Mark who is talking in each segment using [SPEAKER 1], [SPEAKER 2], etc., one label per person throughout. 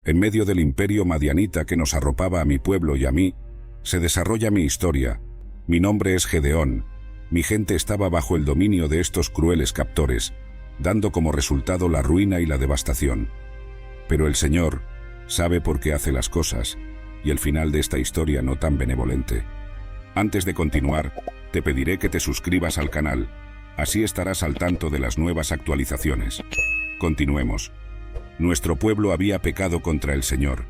[SPEAKER 1] En medio del imperio madianita que nos arropaba a mi pueblo y a mí, se desarrolla mi historia. Mi nombre es Gedeón. Mi gente estaba bajo el dominio de estos crueles captores, dando como resultado la ruina y la devastación. Pero el Señor sabe por qué hace las cosas, y el final de esta historia no tan benevolente. Antes de continuar, te pediré que te suscribas al canal, así estarás al tanto de las nuevas actualizaciones. Continuemos. Nuestro pueblo había pecado contra el Señor,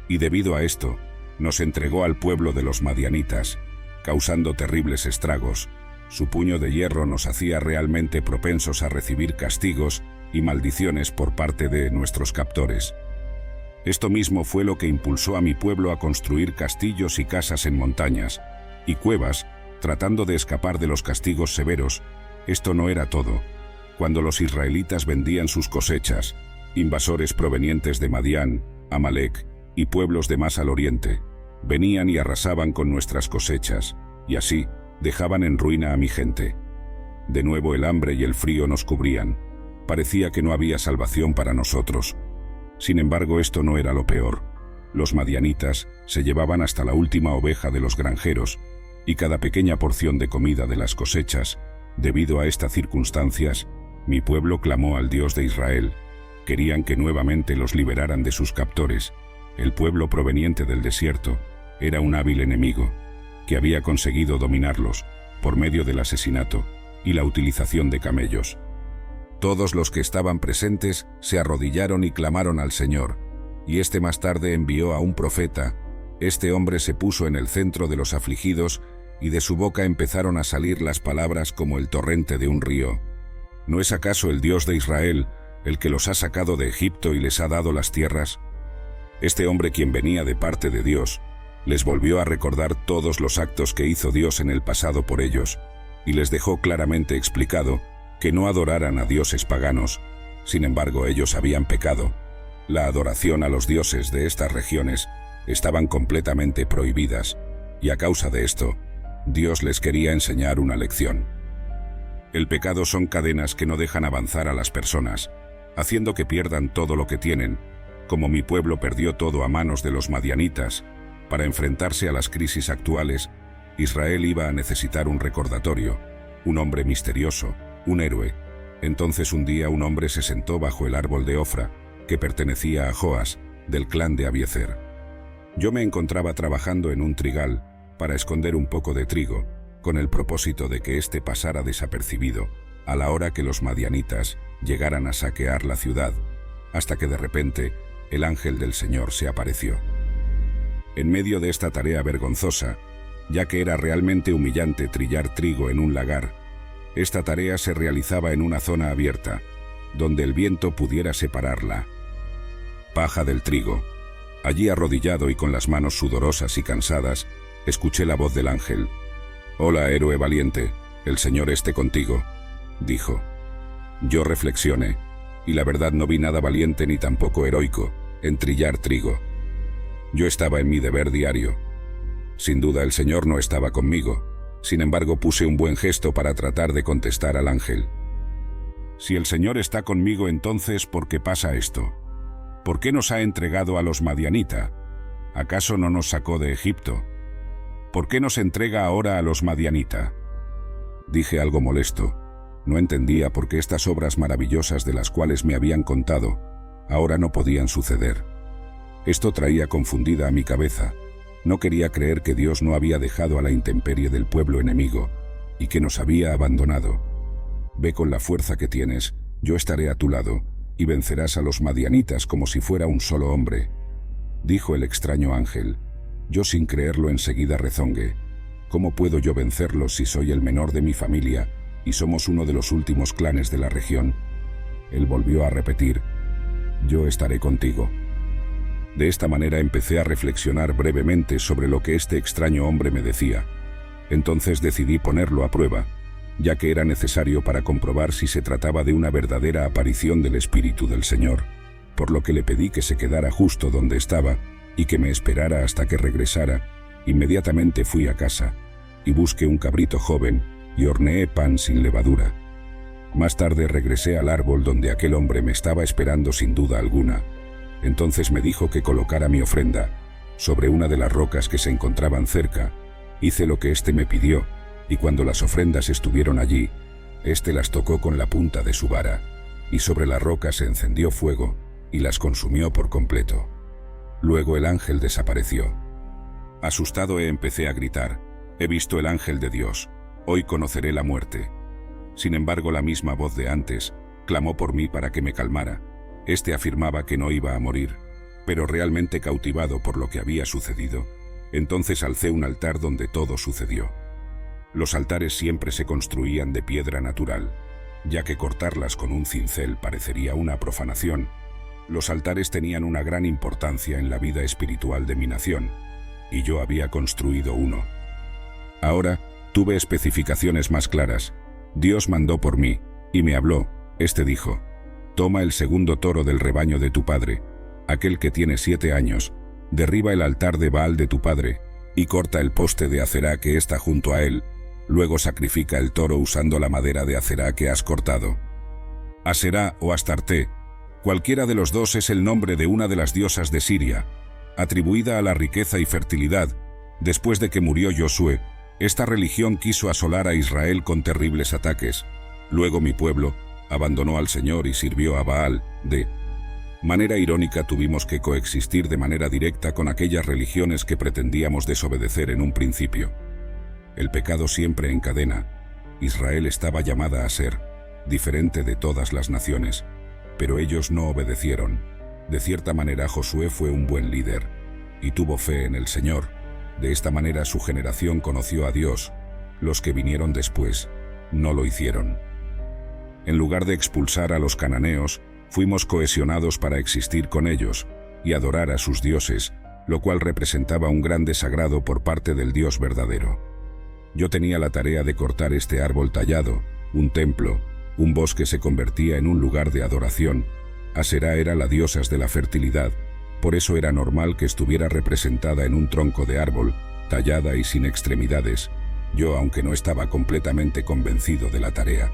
[SPEAKER 1] y debido a esto, nos entregó al pueblo de los madianitas, causando terribles estragos. Su puño de hierro nos hacía realmente propensos a recibir castigos y maldiciones por parte de nuestros captores. Esto mismo fue lo que impulsó a mi pueblo a construir castillos y casas en montañas y cuevas, tratando de escapar de los castigos severos. Esto no era todo. Cuando los israelitas vendían sus cosechas, invasores provenientes de Madián, Amalek y pueblos de más al oriente, venían y arrasaban con nuestras cosechas, y así dejaban en ruina a mi gente. De nuevo el hambre y el frío nos cubrían. Parecía que no había salvación para nosotros. Sin embargo, esto no era lo peor. Los madianitas se llevaban hasta la última oveja de los granjeros, y cada pequeña porción de comida de las cosechas. Debido a estas circunstancias, mi pueblo clamó al Dios de Israel. Querían que nuevamente los liberaran de sus captores. El pueblo proveniente del desierto era un hábil enemigo, que había conseguido dominarlos por medio del asesinato y la utilización de camellos. Todos los que estaban presentes se arrodillaron y clamaron al Señor, y este más tarde envió a un profeta. Este hombre se puso en el centro de los afligidos, y de su boca empezaron a salir las palabras como el torrente de un río. ¿No es acaso el Dios de Israel el que los ha sacado de Egipto y les ha dado las tierras? Este hombre, quien venía de parte de Dios, les volvió a recordar todos los actos que hizo Dios en el pasado por ellos, y les dejó claramente explicado que no adoraran a dioses paganos. Sin embargo, ellos habían pecado. La adoración a los dioses de estas regiones estaban completamente prohibidas, y a causa de esto, Dios les quería enseñar una lección. El pecado son cadenas que no dejan avanzar a las personas, haciendo que pierdan todo lo que tienen, como mi pueblo perdió todo a manos de los madianitas. Para enfrentarse a las crisis actuales, Israel iba a necesitar un recordatorio, un hombre misterioso, un héroe. Entonces un día un hombre se sentó bajo el árbol de Ofra, que pertenecía a Joas, del clan de Abiezer. Yo me encontraba trabajando en un trigal para esconder un poco de trigo, con el propósito de que éste pasara desapercibido a la hora que los madianitas llegaran a saquear la ciudad, hasta que de repente el ángel del Señor se apareció. En medio de esta tarea vergonzosa, ya que era realmente humillante trillar trigo en un lagar, esta tarea se realizaba en una zona abierta, donde el viento pudiera separar la paja del trigo. Allí, arrodillado y con las manos sudorosas y cansadas, escuché la voz del ángel. «Hola, héroe valiente, el Señor esté contigo», dijo. Yo reflexioné, y la verdad no vi nada valiente ni tampoco heroico en trillar trigo. Yo estaba en mi deber diario. Sin duda el Señor no estaba conmigo. Sin embargo, puse un buen gesto para tratar de contestar al ángel. Si el Señor está conmigo, entonces, ¿por qué pasa esto? ¿Por qué nos ha entregado a los madianita? ¿Acaso no nos sacó de Egipto? ¿Por qué nos entrega ahora a los madianita? Dije algo molesto. No entendía por qué estas obras maravillosas de las cuales me habían contado ahora no podían suceder. Esto traía confundida a mi cabeza. No quería creer que Dios no había dejado a la intemperie del pueblo enemigo y que nos había abandonado. Ve con la fuerza que tienes, yo estaré a tu lado, y vencerás a los madianitas como si fuera un solo hombre, dijo el extraño ángel. Yo, sin creerlo, enseguida rezongué. ¿Cómo puedo yo vencerlos si soy el menor de mi familia y somos uno de los últimos clanes de la región? Él volvió a repetir, yo estaré contigo. De esta manera empecé a reflexionar brevemente sobre lo que este extraño hombre me decía. Entonces decidí ponerlo a prueba, ya que era necesario para comprobar si se trataba de una verdadera aparición del Espíritu del Señor, por lo que le pedí que se quedara justo donde estaba y que me esperara hasta que regresara. Inmediatamente fui a casa y busqué un cabrito joven y horneé pan sin levadura. Más tarde regresé al árbol donde aquel hombre me estaba esperando sin duda alguna. Entonces me dijo que colocara mi ofrenda sobre una de las rocas que se encontraban cerca. Hice lo que éste me pidió, y cuando las ofrendas estuvieron allí, éste las tocó con la punta de su vara, y sobre la roca se encendió fuego, y las consumió por completo. Luego el ángel desapareció. Asustado empecé a gritar: «He visto el ángel de Dios, hoy conoceré la muerte». Sin embargo, la misma voz de antes clamó por mí para que me calmara. Este afirmaba que no iba a morir, pero realmente cautivado por lo que había sucedido, entonces alcé un altar donde todo sucedió. Los altares siempre se construían de piedra natural, ya que cortarlas con un cincel parecería una profanación. Los altares tenían una gran importancia en la vida espiritual de mi nación, y yo había construido uno. Ahora tuve especificaciones más claras. Dios mandó por mí, y me habló. Este dijo: «Toma el segundo toro del rebaño de tu padre, aquel que tiene 7 años, derriba el altar de Baal de tu padre, y corta el poste de Aserá que está junto a él. Luego sacrifica el toro usando la madera de Aserá que has cortado». Aserá o Astarte, cualquiera de los dos, es el nombre de una de las diosas de Siria, atribuida a la riqueza y fertilidad. Después de que murió Josué, esta religión quiso asolar a Israel con terribles ataques. Luego mi pueblo abandonó al Señor y sirvió a Baal. De manera irónica tuvimos que coexistir de manera directa con aquellas religiones que pretendíamos desobedecer en un principio. El pecado siempre encadena. Israel estaba llamada a ser diferente de todas las naciones, pero ellos no obedecieron. De cierta manera Josué fue un buen líder y tuvo fe en el Señor. De esta manera su generación conoció a Dios. Los que vinieron después no lo hicieron. En lugar de expulsar a los cananeos, fuimos cohesionados para existir con ellos y adorar a sus dioses, lo cual representaba un gran desagrado por parte del Dios verdadero. Yo tenía la tarea de cortar este árbol tallado, un templo. Un bosque se convertía en un lugar de adoración. Aserá era la diosa de la fertilidad, por eso era normal que estuviera representada en un tronco de árbol, tallada y sin extremidades. Yo, aunque no estaba completamente convencido de la tarea,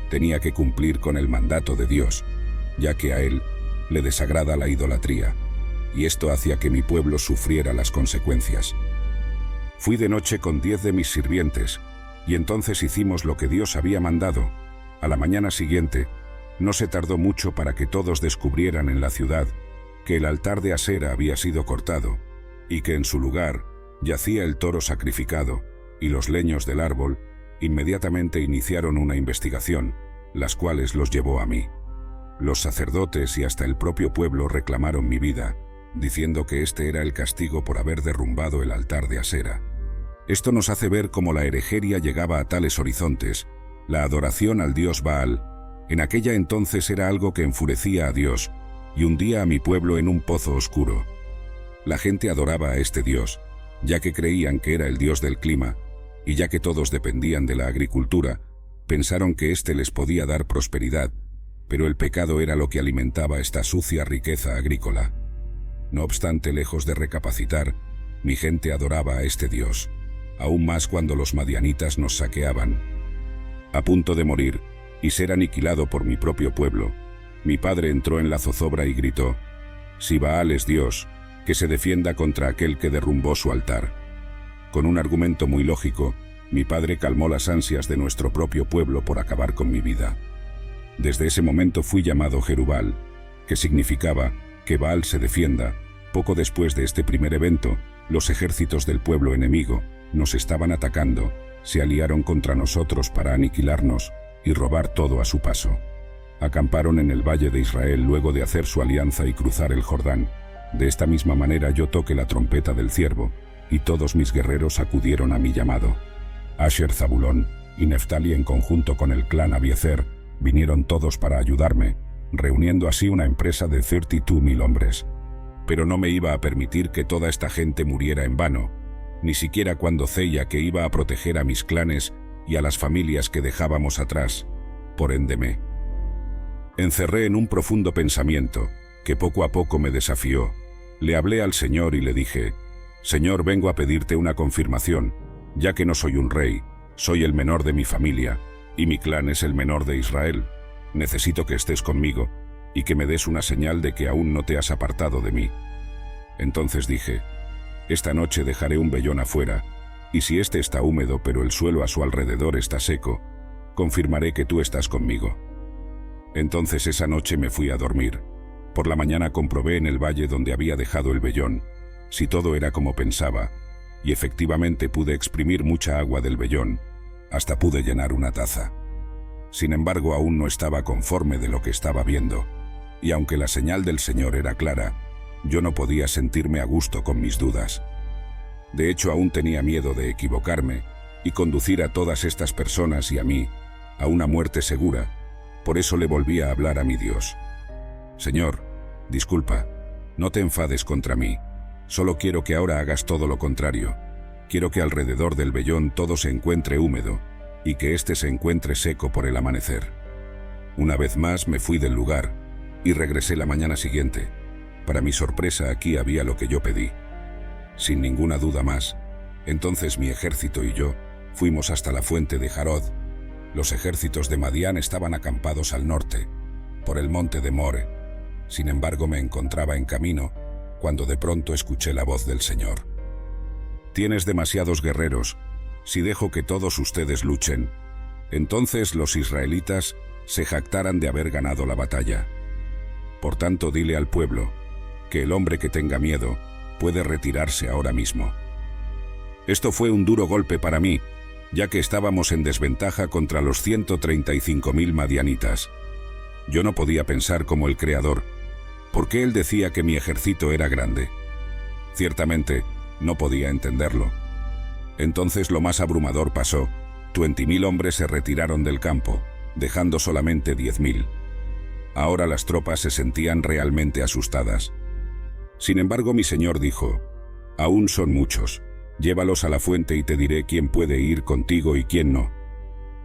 [SPEAKER 1] tenía que cumplir con el mandato de Dios, ya que a él le desagrada la idolatría, y esto hacía que mi pueblo sufriera las consecuencias. Fui de noche con 10 de mis sirvientes, y entonces hicimos lo que Dios había mandado. A la mañana siguiente, no se tardó mucho para que todos descubrieran en la ciudad que el altar de Asera había sido cortado, y que en su lugar yacía el toro sacrificado y los leños del árbol. Inmediatamente iniciaron una investigación, las cuales los llevó a mí. Los sacerdotes y hasta el propio pueblo reclamaron mi vida, diciendo que este era el castigo por haber derrumbado el altar de Asera. Esto nos hace ver cómo la herejería llegaba a tales horizontes. La adoración al dios Baal en aquella entonces era algo que enfurecía a Dios y hundía a mi pueblo en un pozo oscuro. La gente adoraba a este dios, ya que creían que era el dios del clima, y ya que todos dependían de la agricultura, pensaron que éste les podía dar prosperidad, pero el pecado era lo que alimentaba esta sucia riqueza agrícola. No obstante, lejos de recapacitar, mi gente adoraba a este dios, aún más cuando los madianitas nos saqueaban. A punto de morir y ser aniquilado por mi propio pueblo, mi padre entró en la zozobra y gritó: «Si Baal es Dios, que se defienda contra aquel que derrumbó su altar». Con un argumento muy lógico, mi padre calmó las ansias de nuestro propio pueblo por acabar con mi vida. Desde ese momento fui llamado Jerubal, que significaba que Baal se defienda. Poco después de este primer evento, los ejércitos del pueblo enemigo nos estaban atacando, se aliaron contra nosotros para aniquilarnos y robar todo a su paso. Acamparon en el valle de Israel luego de hacer su alianza y cruzar el Jordán. De esta misma manera yo toqué la trompeta del ciervo, y todos mis guerreros acudieron a mi llamado. Asher, Zabulón y Neftali, en conjunto con el clan Abiezer, vinieron todos para ayudarme, reuniendo así una empresa de 32,000 hombres. Pero no me iba a permitir que toda esta gente muriera en vano, ni siquiera cuando Zeia, que iba a proteger a mis clanes y a las familias que dejábamos atrás. Por ende me encerré en un profundo pensamiento, que poco a poco me desafió. Le hablé al Señor y le dije: «Señor, vengo a pedirte una confirmación, ya que no soy un rey, soy el menor de mi familia, y mi clan es el menor de Israel. Necesito que estés conmigo, y que me des una señal de que aún no te has apartado de mí. Entonces dije, esta noche dejaré un vellón afuera, y si éste está húmedo pero el suelo a su alrededor está seco, confirmaré que tú estás conmigo. Entonces esa noche me fui a dormir. Por la mañana comprobé en el valle donde había dejado el vellón, si todo era como pensaba, y efectivamente pude exprimir mucha agua del vellón, hasta pude llenar una taza. Sin embargo, aún no estaba conforme de lo que estaba viendo, y aunque la señal del Señor era clara, yo no podía sentirme a gusto con mis dudas. De hecho, aún tenía miedo de equivocarme y conducir a todas estas personas y a mí a una muerte segura. Por eso le volví a hablar a mi Dios. Señor, disculpa, no te enfades contra mí. Solo quiero que ahora hagas todo lo contrario. Quiero que alrededor del vellón todo se encuentre húmedo y que éste se encuentre seco por el amanecer. Una vez más me fui del lugar y regresé la mañana siguiente. Para mi sorpresa, aquí había lo que yo pedí. Sin ninguna duda más, entonces mi ejército y yo fuimos hasta la fuente de Jarod. Los ejércitos de Madián estaban acampados al norte, por el monte de More. Sin embargo, me encontraba en camino cuando de pronto escuché la voz del Señor. Tienes demasiados guerreros. Si dejo que todos ustedes luchen, entonces los israelitas se jactarán de haber ganado la batalla. Por tanto, dile al pueblo que el hombre que tenga miedo puede retirarse ahora mismo. Esto fue un duro golpe para mí, ya que estábamos en desventaja contra los 135.000 madianitas. Yo no podía pensar como el Creador, porque Él decía que mi ejército era grande. Ciertamente, no podía entenderlo. Entonces lo más abrumador pasó. 20.000 hombres se retiraron del campo, dejando solamente 10.000. Ahora las tropas se sentían realmente asustadas. Sin embargo, mi Señor dijo, aún son muchos. Llévalos a la fuente y te diré quién puede ir contigo y quién no.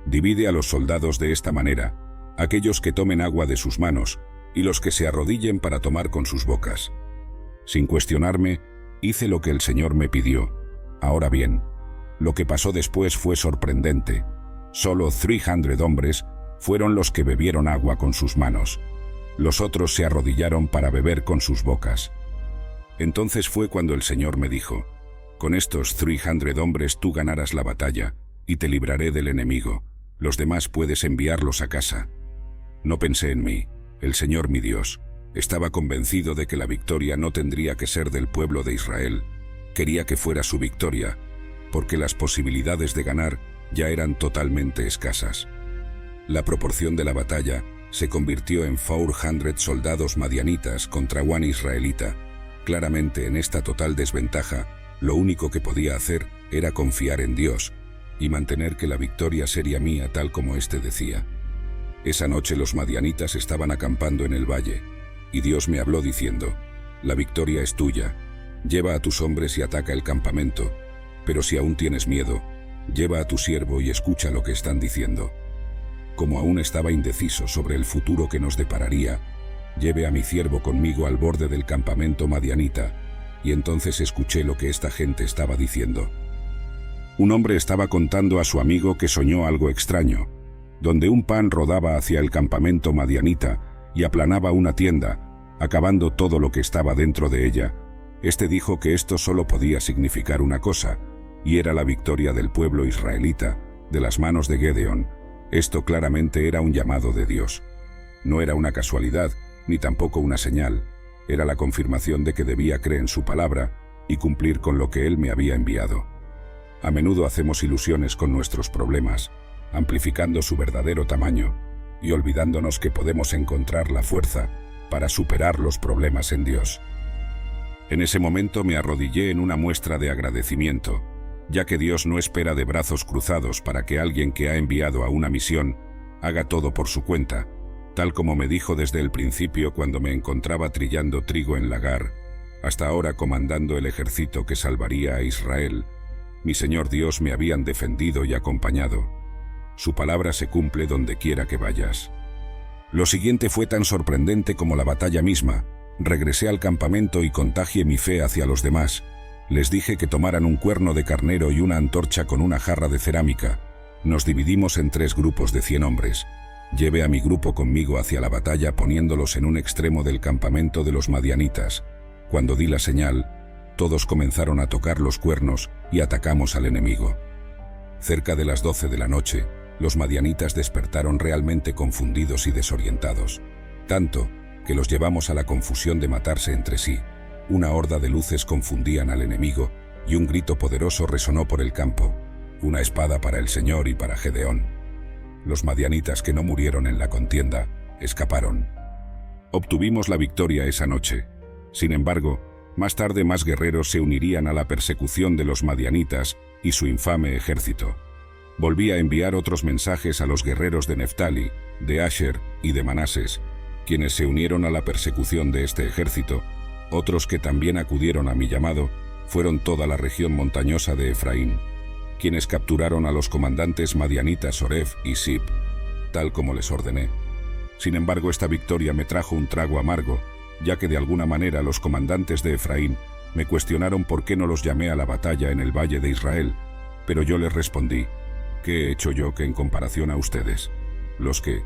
[SPEAKER 1] Divide a los soldados de esta manera, aquellos que tomen agua de sus manos y los que se arrodillen para tomar con sus bocas. Sin cuestionarme, hice lo que el Señor me pidió. Ahora bien, lo que pasó después fue sorprendente. Solo 300 hombres fueron los que bebieron agua con sus manos. Los otros se arrodillaron para beber con sus bocas. Entonces fue cuando el Señor me dijo, con estos 300 hombres tú ganarás la batalla, y te libraré del enemigo. Los demás puedes enviarlos a casa. No pensé en mí. El Señor mi Dios estaba convencido de que la victoria no tendría que ser del pueblo de Israel. Quería que fuera su victoria, porque las posibilidades de ganar ya eran totalmente escasas. La proporción de la batalla se convirtió en 400 soldados madianitas contra 1 israelita. Claramente, en esta total desventaja, lo único que podía hacer era confiar en Dios y mantener que la victoria sería mía, tal como éste decía. Esa noche los madianitas estaban acampando en el valle, y Dios me habló diciendo, la victoria es tuya, lleva a tus hombres y ataca el campamento, pero si aún tienes miedo, lleva a tu siervo y escucha lo que están diciendo. Como aún estaba indeciso sobre el futuro que nos depararía, llevé a mi siervo conmigo al borde del campamento madianita, y entonces escuché lo que esta gente estaba diciendo. Un hombre estaba contando a su amigo que soñó algo extraño, donde un pan rodaba hacia el campamento madianita y aplanaba una tienda, acabando todo lo que estaba dentro de ella. Este dijo que esto solo podía significar una cosa, y era la victoria del pueblo israelita, de las manos de Gedeón. Esto claramente era un llamado de Dios. No era una casualidad, ni tampoco una señal. Era la confirmación de que debía creer en su palabra y cumplir con lo que Él me había enviado. A menudo hacemos ilusiones con nuestros problemas, amplificando su verdadero tamaño y olvidándonos que podemos encontrar la fuerza para superar los problemas en Dios. En ese momento me arrodillé en una muestra de agradecimiento, ya que Dios no espera de brazos cruzados para que alguien que ha enviado a una misión haga todo por su cuenta, tal como me dijo desde el principio cuando me encontraba trillando trigo en Lagar, hasta ahora comandando el ejército que salvaría a Israel. Mi Señor Dios me habían defendido y acompañado. Su palabra se cumple donde quiera que vayas. Lo siguiente fue tan sorprendente como la batalla misma. Regresé al campamento y contagié mi fe hacia los demás. Les dije que tomaran un cuerno de carnero y una antorcha con una jarra de cerámica. Nos dividimos en 3 grupos de 100 hombres. Llevé a mi grupo conmigo hacia la batalla poniéndolos en un extremo del campamento de los madianitas. Cuando di la señal, todos comenzaron a tocar los cuernos y atacamos al enemigo. Cerca de las 12 de la noche, los madianitas despertaron realmente confundidos y desorientados, tanto que los llevamos a la confusión de matarse entre sí. Una horda de luces confundían al enemigo y un grito poderoso resonó por el campo: una espada para el Señor y para Gedeón. Los madianitas que no murieron en la contienda escaparon. Obtuvimos la victoria esa noche. Sin embargo, más tarde más guerreros se unirían a la persecución de los madianitas y su infame ejército. Volví a enviar otros mensajes a los guerreros de Neftali, de Asher y de Manases, quienes se unieron a la persecución de este ejército. Otros que también acudieron a mi llamado fueron toda la región montañosa de Efraín, quienes capturaron a los comandantes madianitas Oref y Sib, tal como les ordené. Sin embargo, esta victoria me trajo un trago amargo, ya que de alguna manera los comandantes de Efraín me cuestionaron por qué no los llamé a la batalla en el valle de Israel, pero yo les respondí: ¿qué he hecho yo que en comparación a ustedes, los que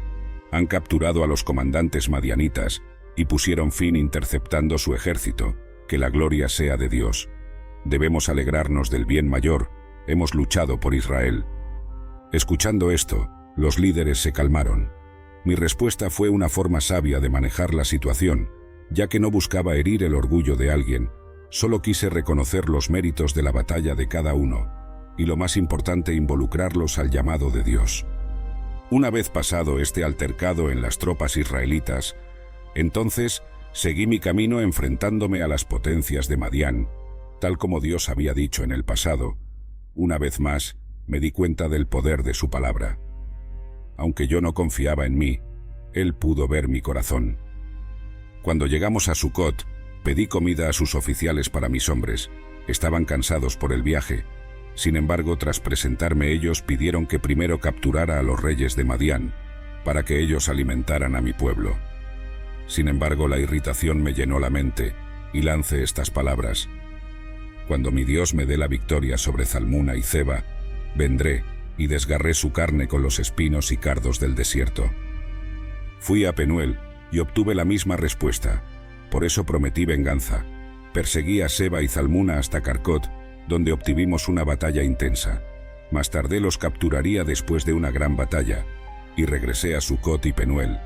[SPEAKER 1] han capturado a los comandantes madianitas y pusieron fin interceptando su ejército? Que la gloria sea de Dios. Debemos alegrarnos del bien mayor. Hemos luchado por Israel. Escuchando esto, los líderes se calmaron. Mi respuesta fue una forma sabia de manejar la situación, ya que no buscaba herir el orgullo de alguien, solo quise reconocer los méritos de la batalla de cada uno, y lo más importante, involucrarlos al llamado de Dios. Una vez pasado este altercado en las tropas israelitas, entonces seguí mi camino enfrentándome a las potencias de Madián, tal como Dios había dicho en el pasado. Una vez más, me di cuenta del poder de su palabra. Aunque yo no confiaba en mí, Él pudo ver mi corazón. Cuando llegamos a Sucot, pedí comida a sus oficiales para mis hombres. Estaban cansados por el viaje. Sin embargo, tras presentarme ellos, pidieron que primero capturara a los reyes de Madián, para que ellos alimentaran a mi pueblo. Sin embargo, la irritación me llenó la mente, y lancé estas palabras: cuando mi Dios me dé la victoria sobre Zalmuna y Zeba, vendré y desgarré su carne con los espinos y cardos del desierto. Fui a Penuel y obtuve la misma respuesta. Por eso prometí venganza. Perseguí a Seba y Zalmuna hasta Carcot, donde obtuvimos una batalla intensa. Más tarde los capturaría después de una gran batalla, y regresé a Sucot y Penuel,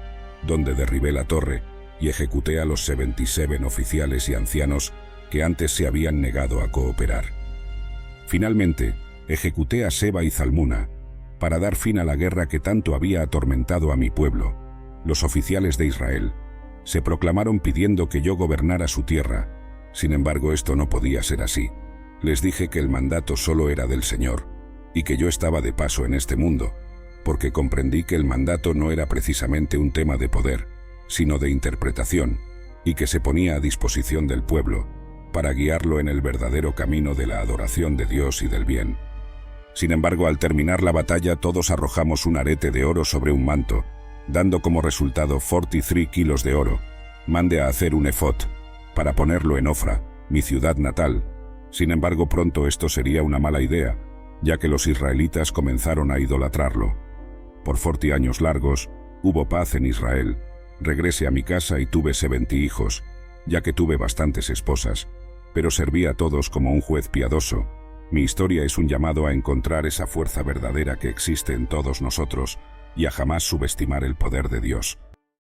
[SPEAKER 1] donde derribé la torre y ejecuté a los 77 oficiales y ancianos que antes se habían negado a cooperar. Finalmente, ejecuté a Seba y Zalmuna, para dar fin a la guerra que tanto había atormentado a mi pueblo. Los oficiales de Israel se proclamaron pidiendo que yo gobernara su tierra. Sin embargo, esto no podía ser así. Les dije que el mandato solo era del Señor, y que yo estaba de paso en este mundo, porque comprendí que el mandato no era precisamente un tema de poder, sino de interpretación, y que se ponía a disposición del pueblo, para guiarlo en el verdadero camino de la adoración de Dios y del bien. Sin embargo, al terminar la batalla, todos arrojamos un arete de oro sobre un manto, dando como resultado 43 kilos de oro. Mandé a hacer un efod, para ponerlo en Ofra, mi ciudad natal. Sin embargo, pronto esto sería una mala idea, ya que los israelitas comenzaron a idolatrarlo. Por 40 años largos, hubo paz en Israel. Regresé a mi casa y tuve 70 hijos, ya que tuve bastantes esposas, pero serví a todos como un juez piadoso. Mi historia es un llamado a encontrar esa fuerza verdadera que existe en todos nosotros y a jamás subestimar el poder de Dios.